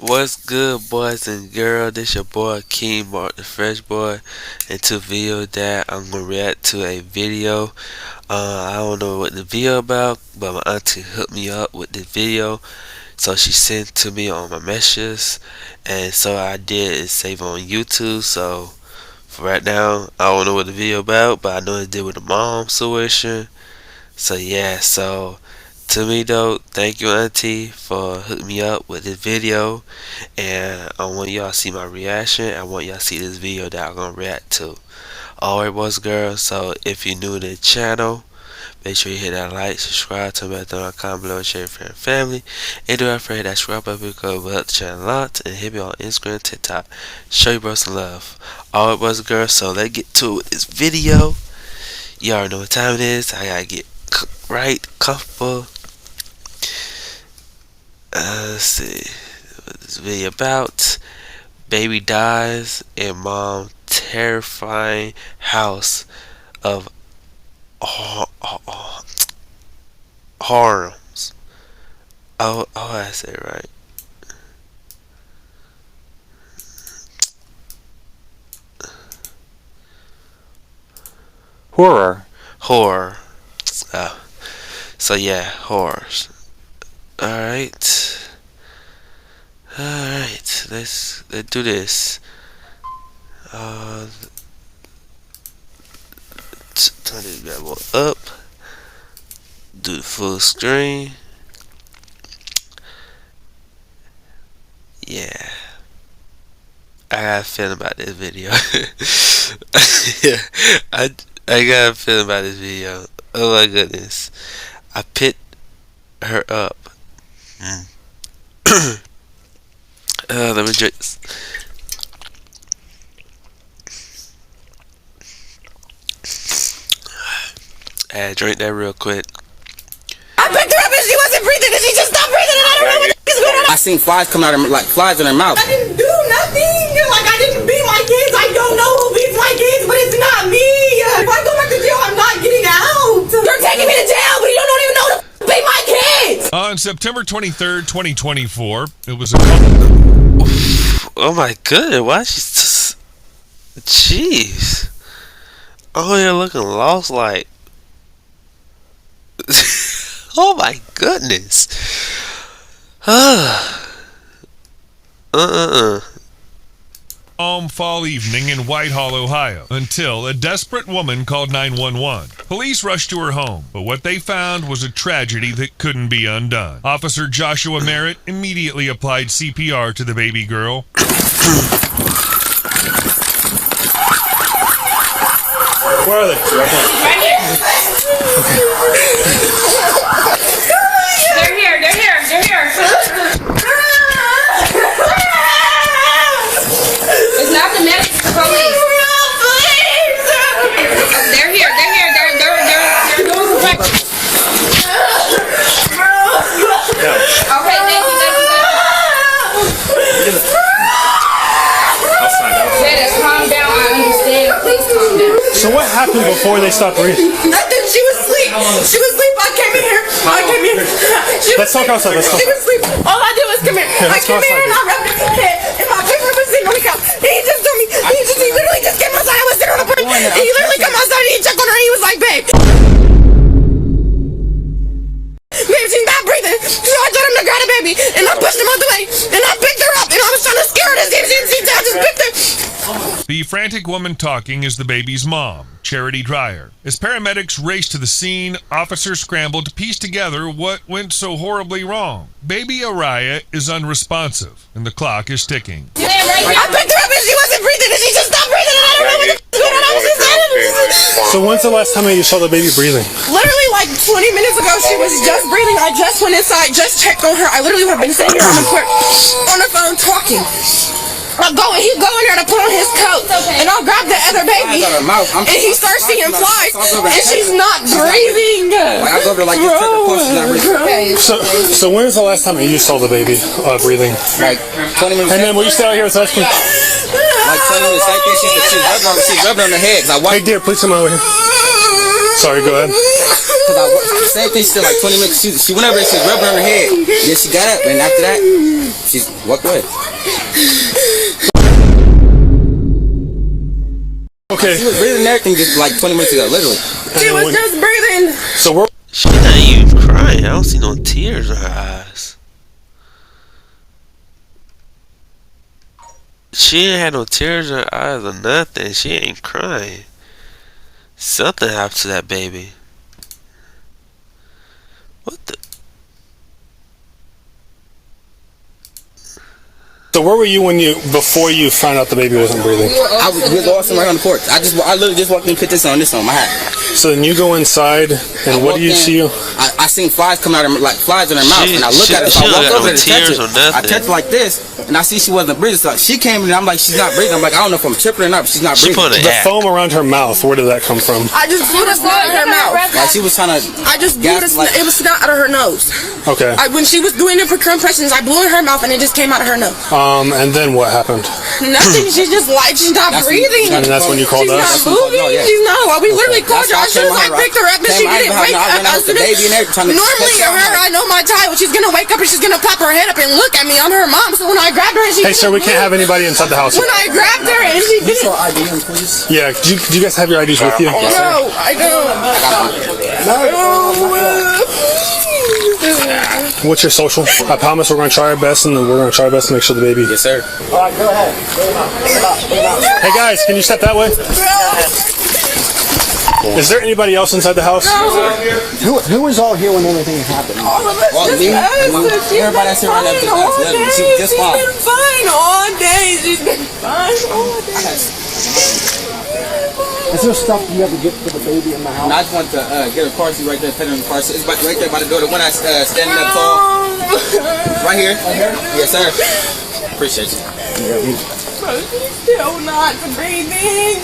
What's good, boys and girls? This your boy King Mark the Fresh Boy, and to video that I'm gonna react to a video. I don't know what the video about, but my auntie hooked me up with the video, so she sent to me on my messages, and so I did save on YouTube. So for right now, I don't know what the video about, but I know it did with the mom situation. So yeah, so to me though, thank you auntie for hooking me up with this video, and I want y'all to see my reaction. I want y'all to see this video that I'm gonna react to. Alright boys and girls, so if you're new to the channel, make sure you hit that like, subscribe, turn bell on, comment below, share with your family, and do not forget that subscribe button because we'll help the channel a lot, and hit me on Instagram, TikTok, show you bro some love. Alright boys and girls, so let's get to it with this video. You already know what time it is. I gotta get right, comfortable. Let's see what this video about. Baby dies in mom terrifying house of horrors. Oh, I said it right. Horror. So yeah, horrors. Alright, let's do this. Turn this bad boy up. Do the full screen. Yeah, I got a feeling about this video. Yeah, I got a feeling about this video. Oh my goodness, I picked her up. Let me drink this. Drink that real quick. I picked her up and she wasn't breathing and she just stopped breathing and I don't know what is going on. I seen flies come out of like flies in her mouth. I didn't do nothing. Like I didn't beat my kids. I don't know who beats my kids, but it's not me. If I go back to jail, I'm not getting out. You're taking me to jail, but you don't even know who to beat my kids. On September 23rd, 2024, it was a couple. Oh my goodness, why she's just... Jeez. Oh, you're looking lost like... Oh my goodness. Fall evening in Whitehall, Ohio, until a desperate woman called 911. Police rushed to her home, but what they found was a tragedy that couldn't be undone. Officer Joshua Merritt immediately applied CPR to the baby girl. Where are they? Right here. Okay. They're here. It's not the medics, it's the police. They're here. They're going right. Okay, thank you. Dennis, calm down. I understand. Please calm down. So what happened before they stopped breathing? Nothing. She was asleep. I came in here. Let's talk outside. Let's talk. She was asleep. All I did was come in. I let's came go in outside. and I rubbed his head. And my boyfriend was sitting on the couch. And he just told me. He literally just came outside. I was sitting on the porch. And he literally come outside and he checked on her. And he was like, babe, she's not breathing. So I told him to grab the baby. And I pushed him out the way. And I picked her up. And I was trying to scare her to see if she I just picked her. The frantic woman talking is the baby's mom, Charity Dreyer. As paramedics raced to the scene, officers scrambled to piece together what went so horribly wrong. Baby Araya is unresponsive, and the clock is ticking. I picked her up and she wasn't breathing and she just stopped breathing and I don't know what is going on. I was just So when's the last time you saw the baby breathing? literally like 20 minutes ago she was just breathing. I just went inside, just checked on her. I literally have been sitting here on the porch on the phone talking. He go in there to put on his coat, and I'll grab the other baby, and he starts seeing flies, and she's not breathing. I go over like this, check the pulse, she's not breathing. So when was the last time you saw the baby breathing? Like 20 minutes. And then will you stay out here with us? Like 20 minutes, same thing. She's rubbing on her head. Hey dear, please come over here. Sorry, go ahead. Same thing. Still like 20 minutes. She went over and she's rubbing on her head. Then she got up, and after that, she's walked away. Okay. She was breathing and everything just like 20 minutes ago, literally. She was just breathing. So we're. She not even crying. I don't see no tears in her eyes. She ain't had no tears in her eyes or nothing. She ain't crying. Something happened to that baby. What the? So where were you before you found out the baby wasn't breathing? We was all somewhere on the porch. I literally just walked in and put this on my hat. So then you go inside, and what do you see? I seen flies come out of like flies in her mouth, and I looked at her. So I walked over to touch it. I touched her like this, and I see she wasn't breathing. So she came in, and I'm like, she's not breathing. I'm like, I don't know if I'm tripping or not, but she's not breathing. The foam around her mouth, where did that come from? I just blew the snot out of her mouth. Like she was trying to. I just blew the snot. It was snot out of her nose. Okay. When she was doing the compressions, I blew in her mouth, and it just came out of her nose. And then what happened? Nothing. She's just like she's not breathing. And that's when you called us? She's not moving. She's not. We literally called her. As soon as I picked her up, and she didn't wake up. Normally, I know my child. She's gonna wake up and she's gonna pop her head up and look at me. I'm her mom. So when I grabbed her, and she. Hey, sir, we can't have anybody inside the house. When I grabbed her and she didn't. Your ID, please. Yeah. Do you guys have your IDs with you? No, I don't. What's your social? I promise we're going to try our best, and we're going to try our best to make sure the baby. Yes, sir. All right, go ahead. Hey guys, can you step that way? Is there anybody else inside the house? Who was all here when everything happened? All of us. Just us. Everybody that's around that She's been just fine. fine all day. She's been fine all day. Is there stuff you have to get for the baby in the house? And I just want to get a car seat right there, put it in the car seat. It's right there by the door. The one that's standing up tall. Right here. Right here? Yes, sir. Appreciate you. Bro, she's still not breathing.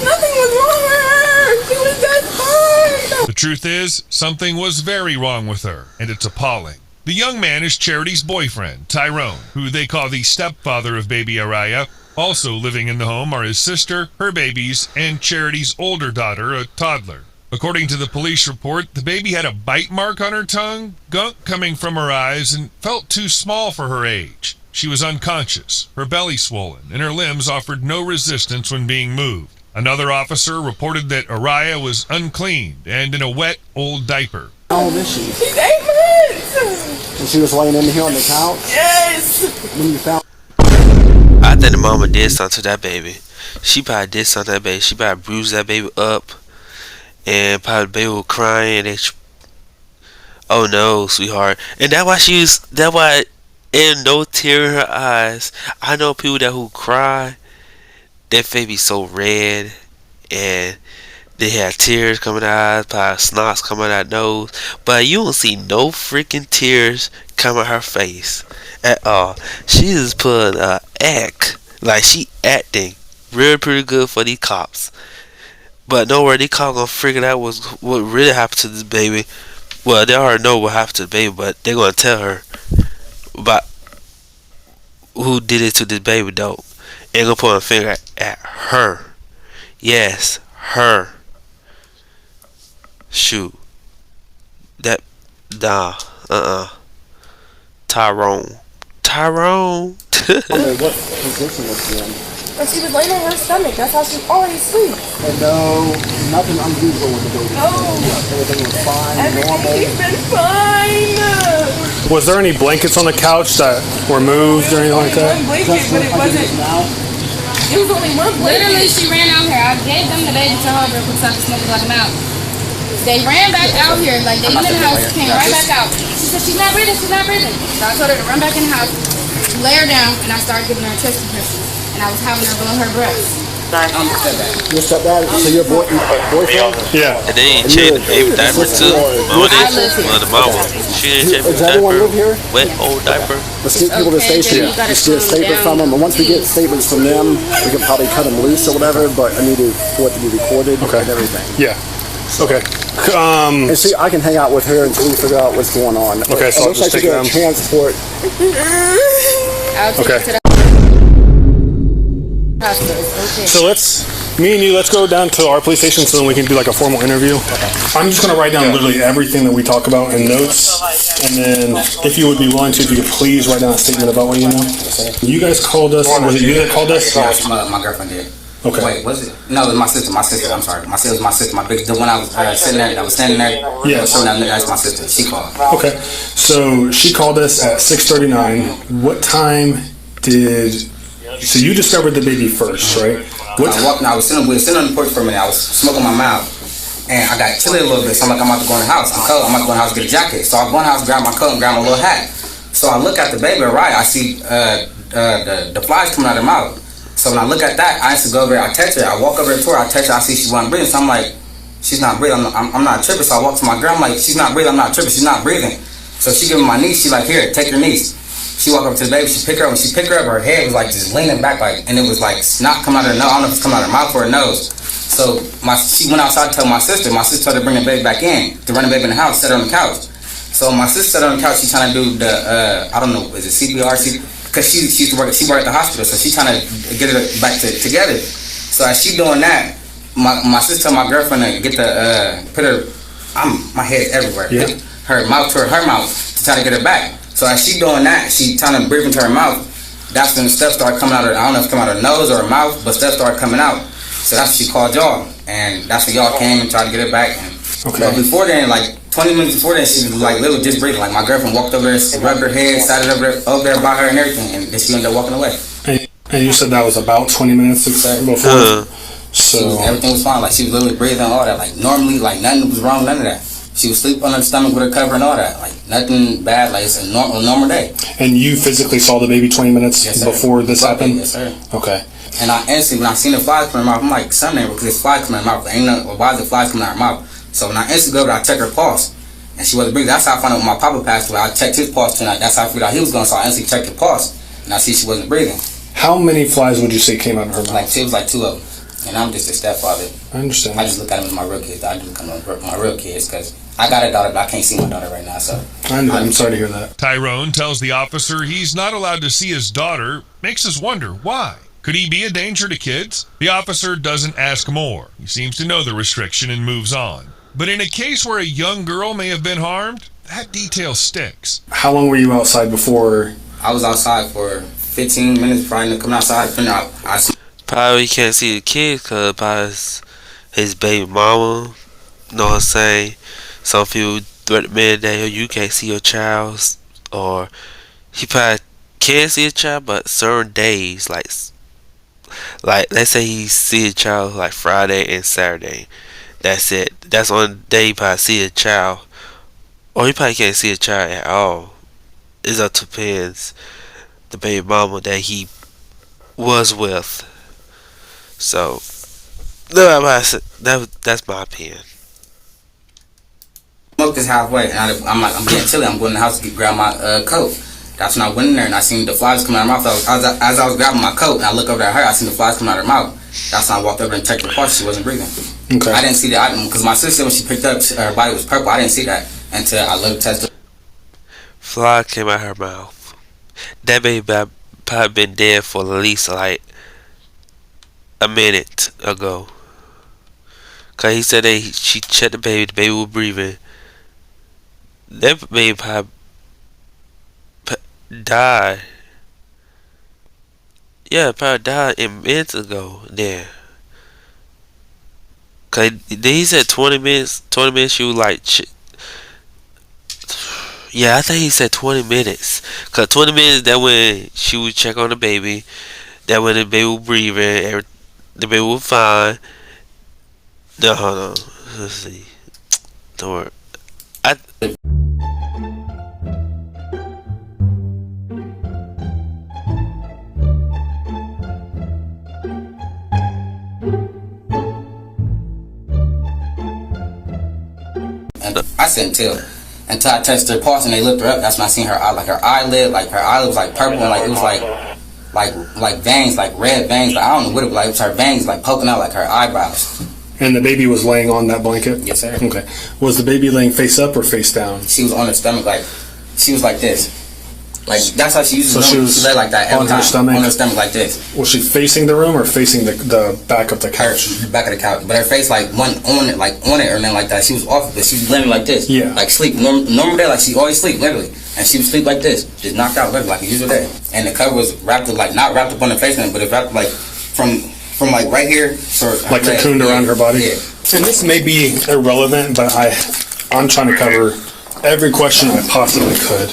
Nothing was wrong with her. She was just fine. The truth is, something was very wrong with her, and it's appalling. The young man is Charity's boyfriend, Tyrone, who they call the stepfather of baby Araya. Also living in the home are his sister, her babies, and Charity's older daughter, a toddler. According to the police report, the baby had a bite mark on her tongue, gunk coming from her eyes, and felt too small for her age. She was unconscious, her belly swollen, and her limbs offered no resistance when being moved. Another officer reported that Araya was uncleaned and in a wet, old diaper. How old is she? She's 8 months. And she was laying in here on the couch? Yes. When you found. I think the mama did something to that baby. She probably did something to that baby. She probably bruised that baby up, and probably the baby was crying. And oh no, sweetheart. And that's why and no tear in her eyes. I know people who cry, their face be so red, and they have tears coming out, probably snots coming out nose, but you don't see no freaking tears come out her face at all. She just put an act, like she acting real pretty good for these cops. But no worry, these cops gonna figure out what really happened to this baby. Well, they already know what happened to the baby, but they're gonna tell her about who did it to this baby though. Ain't gonna point a finger at her. Yes, her. Shoot. That Tyrone. What position was she in? And she was laying on her stomach. That's how she always sleeps. And no, nothing unusual with the baby. No. Everything was fine, normal. She's been fine. Was there any blankets on the couch that were moved or anything like that? One blanket, but it wasn't. It was only one blanket. Literally, she ran out here. I gave them the baby to her real quick so I could smoke it like them out. They ran back out here, like they went in the house, came right back out. She said, she's not breathing. So I told her to run back in the house, lay her down, and I started giving her chest compressions. And I was having her blow her breath. Your stepdad? So your boyfriend? Yeah. And they ain't changed the baby diaper too. Mama I live did. here. Well, the mama, she didn't change the Does everyone diaper. live here? Wet old diaper. Let's get people to the Okay, station. then you gotta Just get a calm statement down. from them. And once we get statements from them, we can probably cut them loose or whatever. But I need for it to be recorded Okay. and everything. Yeah. Okay. And see, I can hang out with her until we figure out what's going on. Okay, so it I'll looks just like take she's gonna them. transport. I'll take Okay. you to the hospital. Okay. So me and you, let's go down to our police station so then we can do like a formal interview. I'm just going to write down literally everything that we talk about in notes. And then if you would be willing to, if you could please write down a statement about what you know. You guys called us. Was it you that called us? Yeah, my girlfriend did. Okay. Wait, was it? No, it was my sister. My sister. I'm sorry. It was my sister. The one I was sitting there. That was standing there. Yeah. So that's my sister. She called. Okay. So she called us at 6:39. What time did... So you discovered the baby first, right? What I was sitting. We were sitting on the porch for a minute. I was smoking my mouth, and I got chilly a little bit. So I'm like, I'm about to go in the house. I'm cold. I'm about to go in the house and get a jacket. So I go in the house, grab my coat, and grab my little hat. So I look at the baby. Right, I see the flies coming out of her mouth. So when I look at that, I used to go over there. I text her. I walk over to her. I text her. I see she wasn't breathing. So I'm like, she's not breathing. I'm not tripping. So I walk to my girl. I'm like, she's not breathing. I'm not tripping. She's not breathing. So she give me my niece. She like, here, take your niece. She walked up to the baby. She picked her up. When she picked her up, her head was like just leaning back, like, and it was like snot coming out of her nose. I don't know if it's coming out of her mouth or her nose. So she went outside to tell my sister. My sister told her to bring the baby back in, to run the baby in the house, set her on the couch. So my sister sat on the couch. She trying to do the I don't know, is it CPR? Because she used to work. She worked at the hospital, so she trying to get her back together. So as she doing that, my sister told my girlfriend to get the put her. My head everywhere. Yeah. Her mouth to her mouth to try to get her back. So as she doing that, she trying to breathe into her mouth. That's when the stuff started coming out of her. I don't know if it's coming out of her nose or her mouth, but stuff started coming out. So that's when she called y'all, and that's when y'all came and tried to get her back. And, Okay. But before then, like 20 minutes before that, she was like literally just breathing. Like my girlfriend walked over there, rubbed her head, sat it over there by her and everything, and then she ended up walking away. And you said that was about 20 minutes before? So Everything was fine. Like she was literally breathing, all that. Like normally, like nothing was wrong, none of that. She was sleeping on her stomach with her cover and all that. Like nothing bad. Like it's a normal day. And you physically saw the baby 20 minutes before this happened? Yes, sir. Okay. And I instantly, when I seen the flies coming out of her mouth, I'm like, something, because there's flies coming out of her mouth. Ain't no, why is the flies coming out of her mouth? So when I instantly go over, I check her pulse, and she wasn't breathing. That's how I found out when my papa passed away. I checked his pulse tonight. That's how I figured out he was going. So I instantly checked the pulse, and I see she wasn't breathing. How many flies would you say came out of her mouth? Like it was like 2 of them. And I'm just a stepfather. I understand. I just look at them as my real kids. I just look at them as my real kids because I got a daughter, but I can't see my daughter right now. So I'm sorry to hear that. Tyrone tells the officer he's not allowed to see his daughter, makes us wonder why. Could he be a danger to kids? The officer doesn't ask more. He seems to know the restriction and moves on. But in a case where a young girl may have been harmed, that detail sticks. How long were you outside before? I was outside for 15 minutes before I ended up coming outside. Probably can't see the kids because probably his baby mama. Know what I'm saying? Some people recommend that you can't see your child, or he probably can see a child, but certain days, like let's say he see a child like Friday and Saturday. That's it. That's on the day he probably see a child, or he probably can't see a child at all. It's up to depends the baby mama that he was with. So no, that's my opinion. Smoked this halfway, and I'm like, I'm getting chilly. I'm going in the house to grab my coat. That's when I went in there and I seen the flies coming out of her mouth. As I was grabbing my coat and I looked over at her, I seen the flies coming out of her mouth. That's when I walked over and checked her pulse. She wasn't breathing. Okay. I didn't see that because my sister, when she picked up, her body was purple. I didn't see that until I looked tested. Fly came out her mouth. That baby probably been dead for at least like a minute ago. Cause he said she checked the baby was breathing. That baby probably died. Yeah, probably died minutes ago. Then, cause he said 20 minutes. 20 minutes. She was like, yeah, I think he said 20 minutes. Cause 20 minutes that when she would check on the baby, that when the baby was breathing, the baby was fine. No, hold on. Let's see. Don't worry. I said until I touched her pulse and they lifted her up. That's when I seen her eye, like her eyelid was like purple and like it was like veins, like red veins. Like, I don't know what it was like. It was her veins like poking out like her eyebrows. And the baby was laying on that blanket? Yes, sir. Okay. Was the baby laying face up or face down? She was on her stomach, like she was like this. Like that's how she used to. So she lay like that every on her time. stomach? On her stomach like this. Was she facing the room or facing the back of the couch? The back of the couch, but her face like wasn't on it, or nothing like that. She was off of it. She was laying like this. Yeah. Like sleep. Normal day, like she always sleep, literally, and she would sleep like this, just knocked out, literally, like a usual day. And the cover was wrapped up, like not wrapped up on her face, but it wrapped like from like right here, like cocooned around her body. Yeah. And this may be irrelevant, but I'm trying to cover every question I possibly could.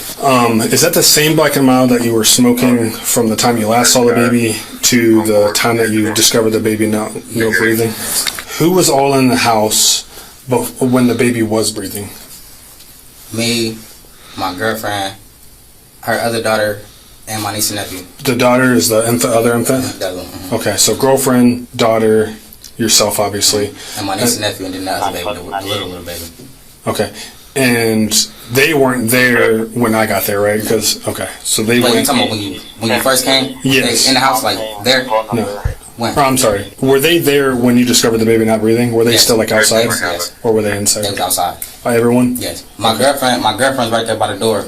Is that the same black and mild that you were smoking from the time you last saw the baby to the time that you discovered the baby no breathing? Who was all in the house when the baby was breathing? Me, my girlfriend, her other daughter, and my niece and nephew. The daughter is the other infant? Mm-hmm. Okay, so girlfriend, daughter, yourself, obviously. And my niece and nephew, and then the other baby, the little baby. Okay. And they weren't there when I got there, right? Because so they Wait, went. you talking about when you first came? Yes. In the house, like there? No. When? Oh, I'm sorry. Were they there when you discovered the baby not breathing? Were they Yes. still like outside, Yes. or were they inside? They was outside. By everyone? Yes. My girlfriend's right there by the door.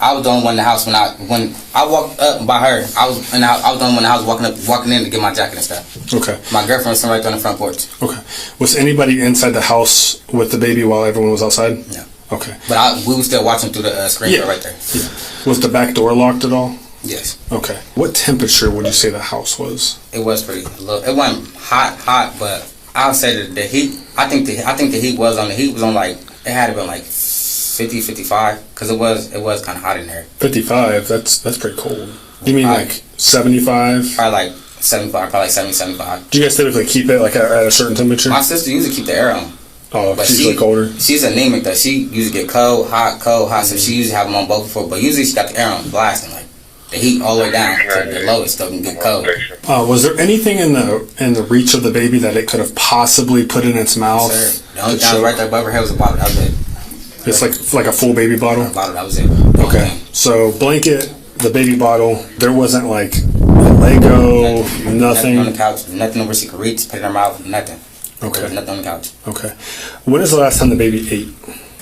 I was the only one in the house when I walked up by her. I was the only one in the house walking in to get my jacket and stuff. Okay. My girlfriend was sitting right there on the front porch. Okay. Was anybody inside the house with the baby while everyone was outside? No. Okay. But we were still watching through the screen door right there. Yeah. Was the back door locked at all? Yes. Okay. What temperature would you say the house was? It was pretty low. It wasn't hot, but I would say that the heat. I think the heat was on like it had to been like 50, 55 because it was kind of hot in there. 55. That's pretty cold. You mean like 75? Probably like 75, probably like 70, 75. Do you guys typically keep it like at a certain temperature? My sister usually keep the air on. Oh, But she's usually colder. She's anemic though. She usually get cold, hot. So she usually have them on both before. But usually she got the air on blasting, like the heat all the way down to the lowest so it can get cold. Was there anything in the reach of the baby that it could have possibly put in its mouth? Sir, the only thing right there above her head was a bottle. That was it. It's like a full baby bottle? A bottle, that was it. Okay. So blanket, the baby bottle, there wasn't like a Lego, Nothing on the nothing? couch. Nothing where she could reach, put it in her mouth, nothing. Okay. There was nothing on the couch. Okay. When is the last time the baby ate?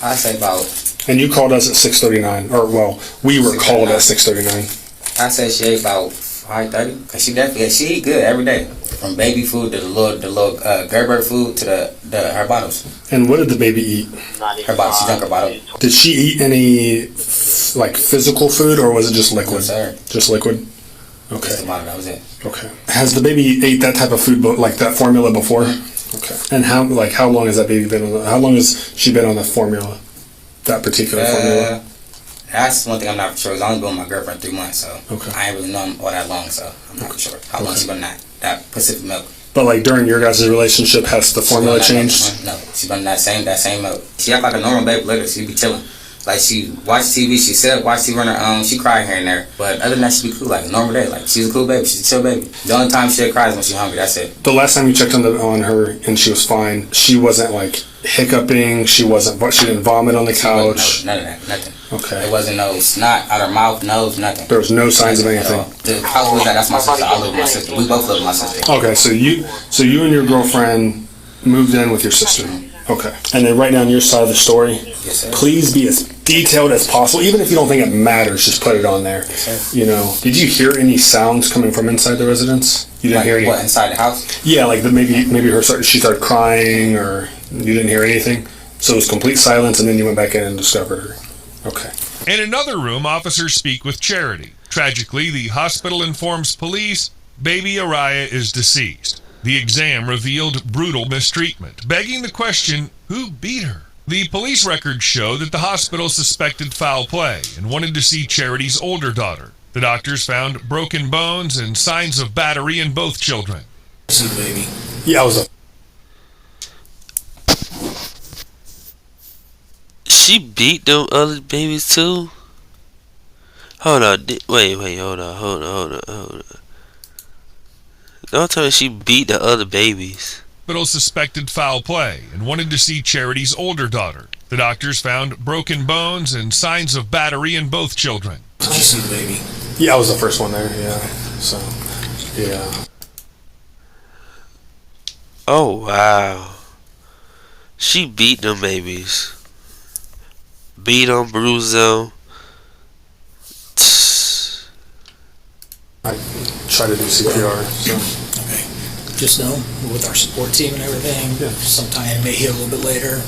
I say about, And you called us at 6:39, or well, we were called at 6:39. I say she ate about 5:30. Cause she definitely, she eat good every day. From baby food to the little Gerber food to her bottles. And what did the baby eat? Her bottle, she drank her bottle. Did she eat any like physical food, or was it just liquid? Yes, sir. Just liquid. Just Okay. the bottle, that was it. Okay. Has the baby ate that type of food, like that formula before? Okay. And how long has that baby been on? How long has she been on the formula? That particular formula. That's one thing I'm not for sure. 'Cause I only been with my girlfriend 3 months, so Okay. I ain't really known all that long, so I'm not sure how long she been on that Pacific milk. But like during your guys' relationship, has the formula She been on that changed? milk. No, she been on that same milk. She act like a normal baby later. She be chilling. Like she watch TV, she sit, watch TV on her own. She cry here and there, but other than that, she be cool like a normal day. Like she's a cool baby, she's a chill baby. The only time she cries when she's hungry. That's it. The last time you checked on her and she was fine, she wasn't like hiccuping. She didn't vomit on the couch. None of that, nothing. Okay. There wasn't no snot out her mouth, nose, nothing. There was no signs of Nothing at anything. all. The house was that's my sister. I live with my sister. We both live with my sister. Okay, so you and your girlfriend moved in with your sister. Okay. And then right now on your side of the story, Yes, sir. please be as detailed as possible. Even if you don't think it matters, just put it on there. sir. You know, did you hear any sounds coming from inside the residence? You didn't Like hear any? what, inside the house? Yeah, like maybe she started crying, or you didn't hear anything. So it was complete silence, and then you went back in and discovered her. Okay. In another room, officers speak with Charity. Tragically, the hospital informs police baby Araya is deceased. The exam revealed brutal mistreatment, begging the question, who beat her? The police records show that the hospital suspected foul play and wanted to see Charity's older daughter. The doctors found broken bones and signs of battery in both children. Baby. Yeah, I was. She beat them other babies too? Hold on. Wait. Hold on. Don't tell me she beat the other babies. hospital suspected foul play and wanted to see Charity's older daughter. The doctors found broken bones and signs of battery in both children. Did you see the baby? Yeah, I was the first one there, yeah. So, yeah. Oh, wow. She beat them babies. Beat them, bruised them. I try to do CPR, so. Okay. Just know, with our support team and everything, sometime it may heal a little bit later.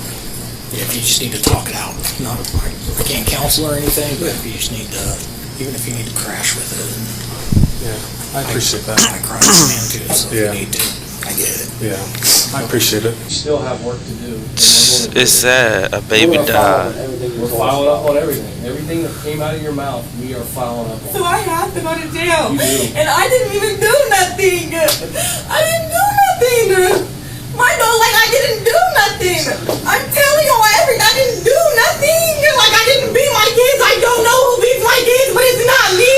If you just need to talk it out. Not, I can't counsel or anything, but if you just need to, even if you need to crash with it. Yeah, I appreciate that. I cry as a man too, so if Yeah. you need to, I get it. Yeah, I appreciate it. We still have work to do. It's sad. A baby died. We're following up on everything. Everything that came out of your mouth, we are following up on. So I have to go to jail. You do. And I didn't even do nothing. I didn't do nothing. My dog, like I didn't do nothing. I'm telling you everything. I didn't do nothing. Like I didn't beat my kids. I don't know who beats my kids, but it's not me.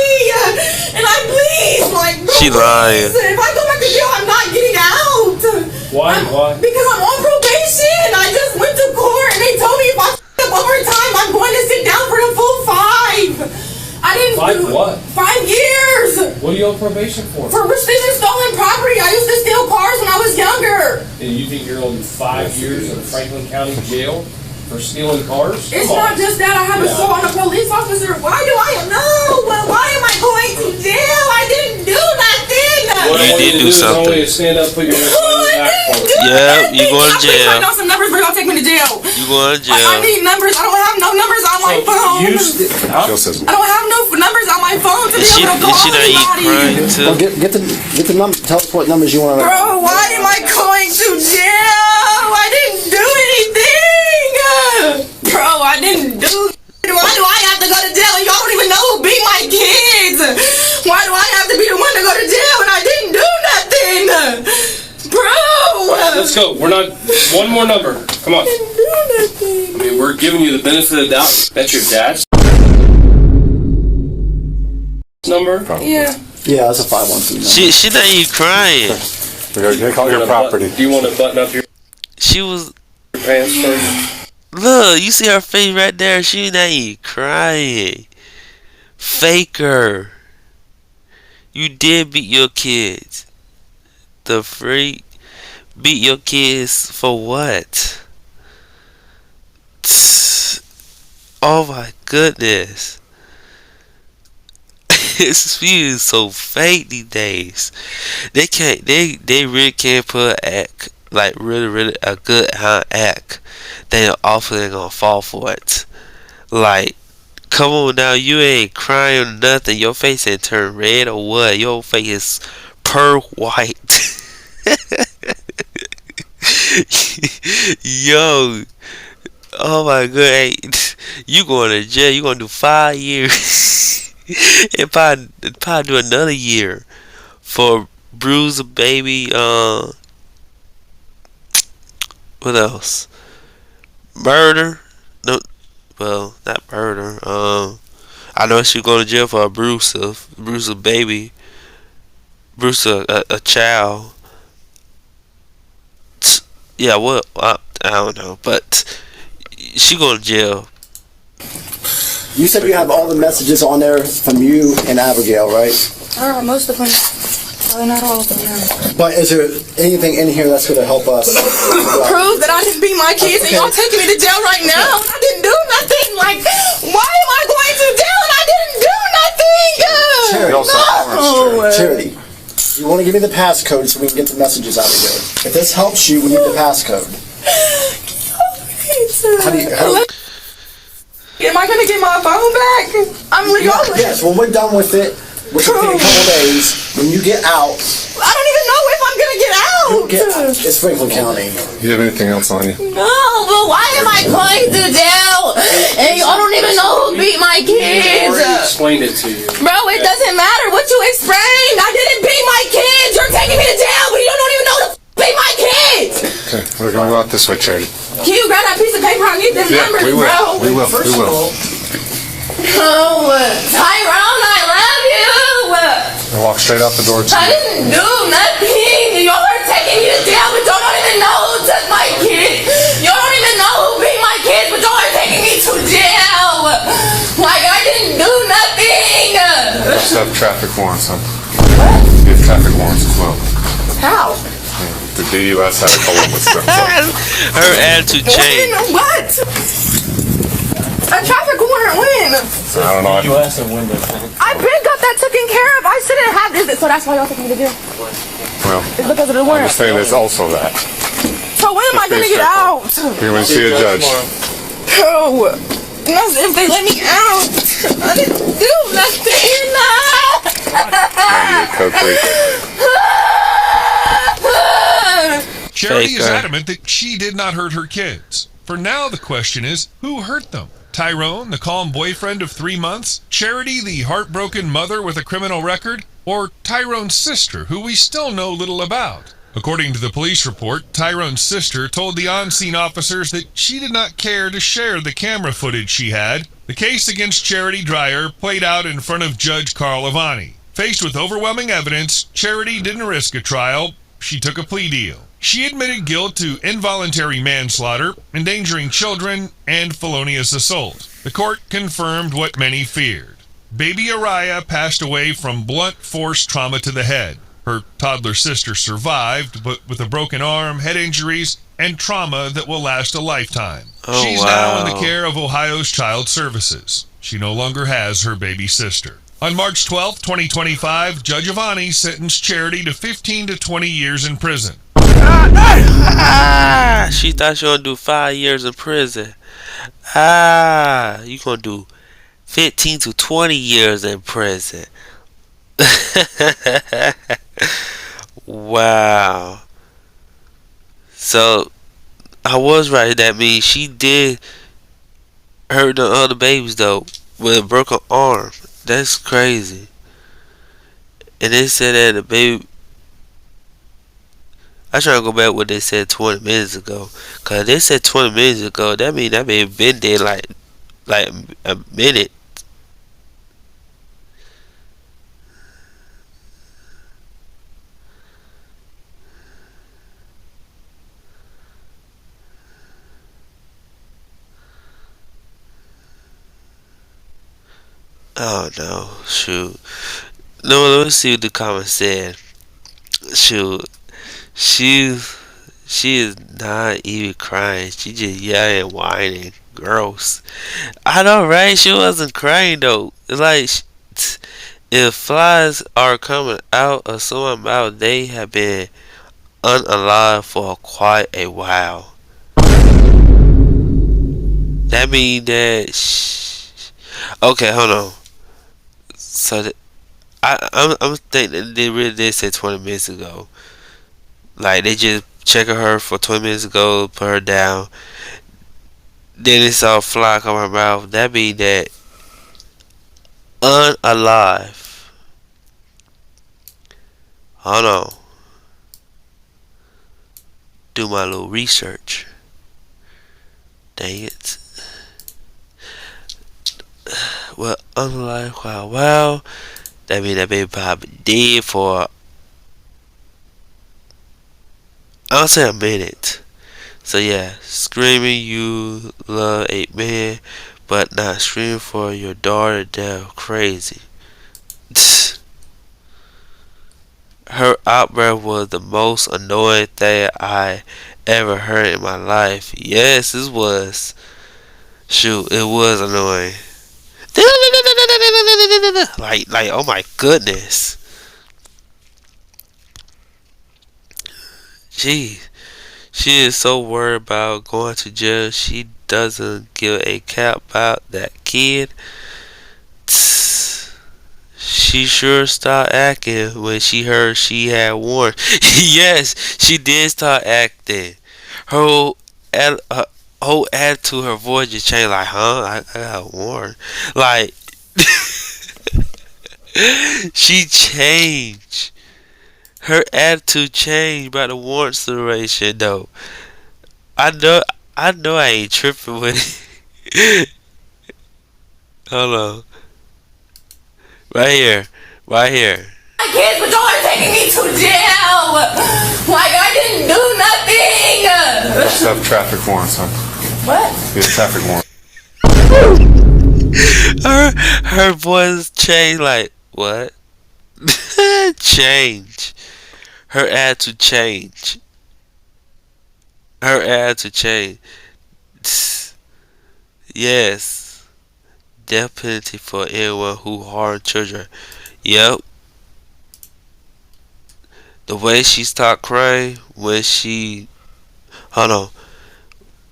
And I please, like, bro, She lying. if I go back to jail, I'm not getting out. Why? Why? Because I'm on probation. I just went to court and they told me if I f*** up overtime, I'm going to sit down for the full 5. I didn't do What? 5 years. What are you on probation for? For rescission stolen property. I used to steal cars when I was younger. And you think you're going to do 5 years in Franklin County Jail for stealing cars? It's Come on. not just that. I have a soul on a police officer. Why do I know? Well, why am I going to jail? I didn't do nothing. What I You want did to do is something. only to stand up, put your hands Oh, on I your back didn't for do it. Yeah, nothing. you going to Please jail. write down some numbers, but don't take me to jail. You going to I jail. need numbers. I don't have no numbers on my phone. I don't have no numbers on my phone to be Is she able to call not eat anybody. crying Well, too? get the number. Tell us what numbers you want to. Bro, why am I going to jail? I didn't do anything. Bro, I didn't do. Why do I have to go to jail and y'all don't even know who beat my kids? Why do I have to be the one to go to jail and I didn't do nothing? Bro! Let's go. We're not. One more number. Come on. I didn't do nothing. I mean, we're giving you the benefit of the doubt. That's your dad's number. Yeah. Yeah, that's a 512 number. She not even crying. They call your property. Do you want to button up your She was. pants first? Look, you see her face right there. She not even crying. Faker. You did beat your kids. The freak. Beat your kids for what? Oh my goodness. This view is so fake these days. They can't. They really can't put an act like really a good act. They often gonna fall for it. Like, come on now, you ain't crying or nothing. Your face ain't turned red or what? Your face is pearl white. Yo, oh my god, hey, you going to jail? You gonna do 5 years? And probably do another year for bruise a baby. What else? Murder? No, well, not murder. I know she's going to jail for a bruise a baby, bruise a child. Yeah, what? I don't know, but she going to jail. You said you have all the messages on there from you and Abigail, right? Most of them. Probably not all of them, no. But is there anything in here that's going to help us? Prove that I didn't beat my kids and y'all taking me to jail right now. I didn't do nothing. Like, why am I going to jail and I didn't do nothing? No. Charity, you want to give me the passcode so we can get the messages out of here. If this helps you, we need the passcode. Am I gonna get my phone back? I'm legally. Yes, when we're done with it, which will take a couple days, when you get out, I don't even know if I'm gonna get out. you'll get out. It's Franklin County. You have anything else on you? No, but why am I going to jail? And y'all don't even know who beat my We kids. already explained it to you. Bro, it doesn't matter what you explained. I didn't beat my kids. You're taking me to jail, but you don't even know who beat my kids. Okay, we're going to go out this way, Charity. Can you grab that piece of paper? I need them numbers, we will. bro. We will. Oh, Tyrone, I love you. We'll walk straight out the door. I didn't do nothing. Y'all are taking me to jail, but y'all don't even traffic warrants, huh? What? You have traffic warrants as well. How? The DUS had a couple of stuff. Her attitude changed. When? What? A traffic warrant when? I don't know. U.S. and windows. I been got that taken care of. I shouldn't have this, so that's why y'all took me to jail. Well, It's because of the I'm warrant. just saying there's also that. So when am I gonna get out? You're going to see a judge. Oh, that's if they let me out. I didn't do nothing. Charity is Faker. adamant that she did not hurt her kids. For now, the question is, who hurt them? Tyrone, the calm boyfriend of 3 months? Charity, the heartbroken mother with a criminal record? Or Tyrone's sister, who we still know little about? According to the police report, Tyrone's sister told the on-scene officers that she did not care to share the camera footage she had. The case against Charity Dreyer played out in front of Judge Carl Ivani. Faced with overwhelming evidence, Charity didn't risk a trial. She took a plea deal. She admitted guilt to involuntary manslaughter, endangering children, and felonious assault. The court confirmed what many feared. Baby Araya passed away from blunt force trauma to the head. Her toddler sister survived, but with a broken arm, head injuries, and trauma that will last a lifetime. Oh, She's wow. now in the care of Ohio's Child Services. She no longer has her baby sister. On March 12, 2025, Judge Ivani sentenced Charity to 15 to 20 years in prison. She thought she was gonna do 5 years in prison. You gonna do 15 to 20 years in prison. Wow. So I was right. That means she did hurt the other babies though with a broken arm. That's crazy. And they said that the baby. I try to go back what they said 20 minutes ago. Cause they said 20 minutes ago. That means that baby been there like a minute. Oh no, shoot. No, let me see what the comment said. Shoot. She is not even crying. She just yelling and whining. Gross. I know, right? She wasn't crying though. It's like if flies are coming out of someone's mouth, they have been unalive for quite a while. That means that. Okay, hold on. So I'm thinking they really did say 20 minutes ago. Like they just checking her for 20 minutes ago, put her down. Then they saw a fly come out her mouth. That means that unalive. Hold on. Do my little research. Dang it. Well, unalive, wow. That means that baby probably dead for, I'll say, a minute. So yeah, screaming you love a man, but not screaming for your daughter, death, crazy. Her outbreath was the most annoying thing I ever heard in my life. Yes, it was. Shoot, it was annoying. Like, oh my goodness. Gee, she is so worried about going to jail. She doesn't give a cap about that kid. She sure stopped acting when she heard she had warned. Yes, she did start acting. Her whole attitude, her voice just changed. Like, huh? I got warned. Like, she changed. Her attitude changed by the warrant situation, though. I know I ain't tripping with it. Hold on. Right here. My kids, but y'all are taking me to jail. Like I didn't do nothing. You also have traffic warrants, huh? What? You have traffic warrants. Her voice changed. Like, what? Change. Her attitude change. Her attitude change. Yes. Death penalty for anyone who harm children. Yep. The way she stopped crying when she, hold on.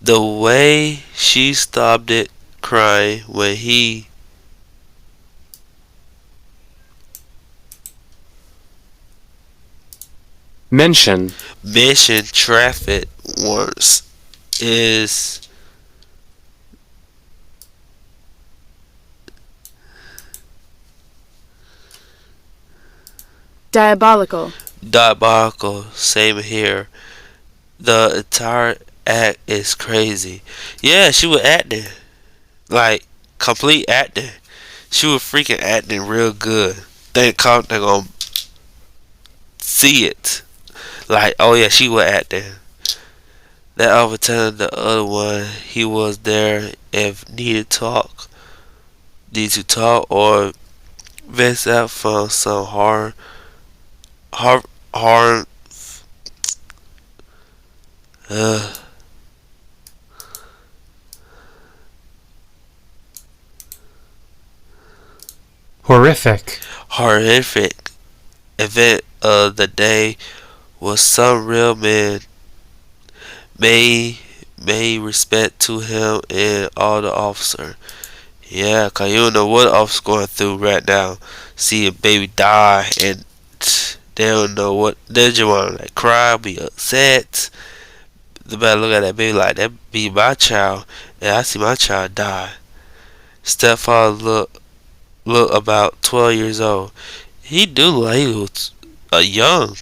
The way she stopped it crying when he Mention. mentioned traffic once is Diabolical. diabolical. Same here. The entire act is crazy. Yeah, she was acting. Like, complete acting. She was freaking acting real good. They gonna see it. Like, oh yeah, she was acting. That other time, the other one, he was there if need to talk or vent out from some hard, uh, Horrific. horrific event of the day was some real man made respect to him and all the officer. Yeah, 'cause you don't know what officer going through right now. See a baby die and they don't know what they just want to like cry, be upset. They better look at that baby like that be my child and I see my child die. Stepfather look about 12 years old. He do look like he was a young.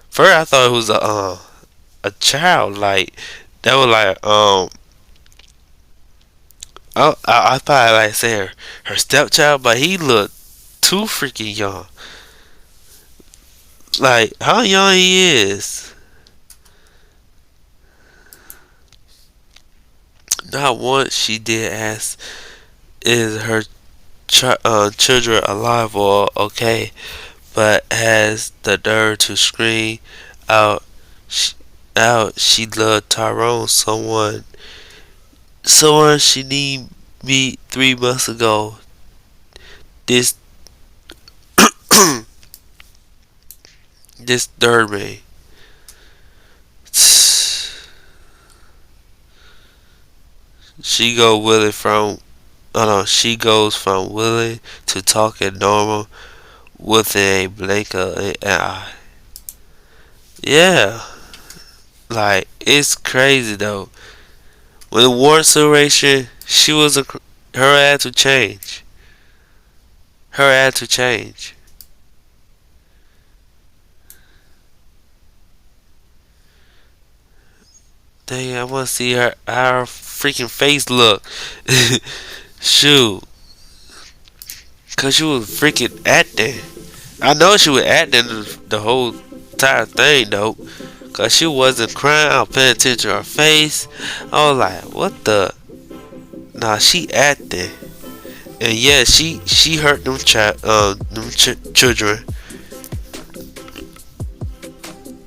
First I thought it was a child like that was like I probably like say her stepchild, but he looked too freaking young. Like how young he is. Not once she did ask, "Is her children alive or okay?" But has the nerve to scream out, sh- out she loved Tyrone, someone she need me 3 months ago. This disturbed me. She go willing from oh no, she goes from willing to talking normal within a blink of an eye. Yeah, like it's crazy though. With the war situation, she was her attitude change. Her attitude change. Dang, I want to see her how her freaking face look. Shoot, cause she was freaking acting. I know she was acting the whole entire thing though. Cause she wasn't crying, I was paying attention to her face. I was like, what the? Nah, she acting. And yeah, she hurt children.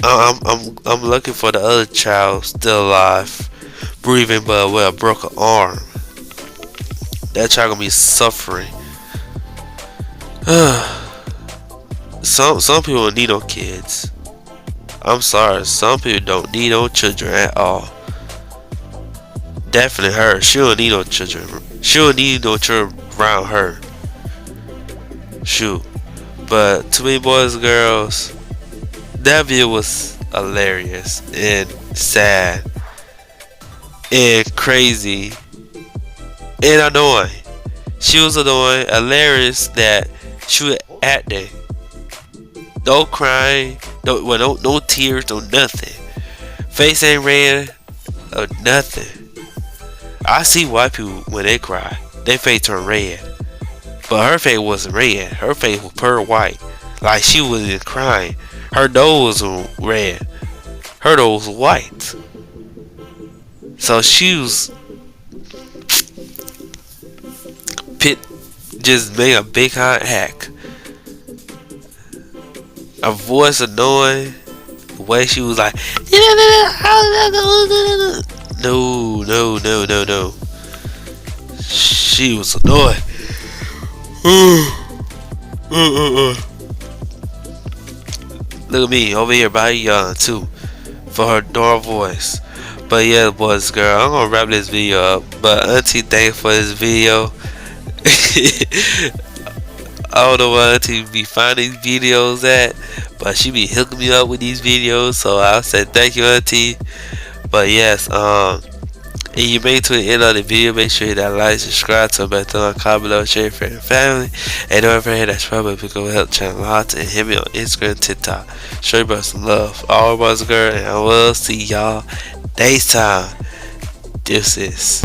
I'm looking for the other child still alive, breathing but with a broken arm. That child gonna be suffering. some people need no kids. I'm sorry, some people don't need no children at all. Definitely her. She don't need no children. She don't need no children around her. Shoot. But too many boys and girls. That video was hilarious and sad and crazy and annoying. She was annoying, hilarious that she was acting. No crying, no tears, no nothing. Face ain't red or nothing. I see white people when they cry, their face turn red. But her face wasn't red. Her face was pure white. Like she wasn't crying. Her nose was red. Her nose was white. So she was just made a big hot hack. her voice annoying. The way she was like, no. She was annoying. Look at me over here by young too, for her dark voice. But yeah, boys, girl, I'm gonna wrap this video up. But Auntie, thank you for this video. I don't know where Auntie be finding these videos at, but she be hooking me up with these videos. So I'll say thank you, Auntie. But yes, and you made it to the end of the video, make sure you hit that like, subscribe to my comment below, share with your friend and family. And don't ever hit that subscribe button if you go help the channel out, and hit me on Instagram, TikTok. Show your brother some love. All boys and girls, and I will see y'all next time. Deuces.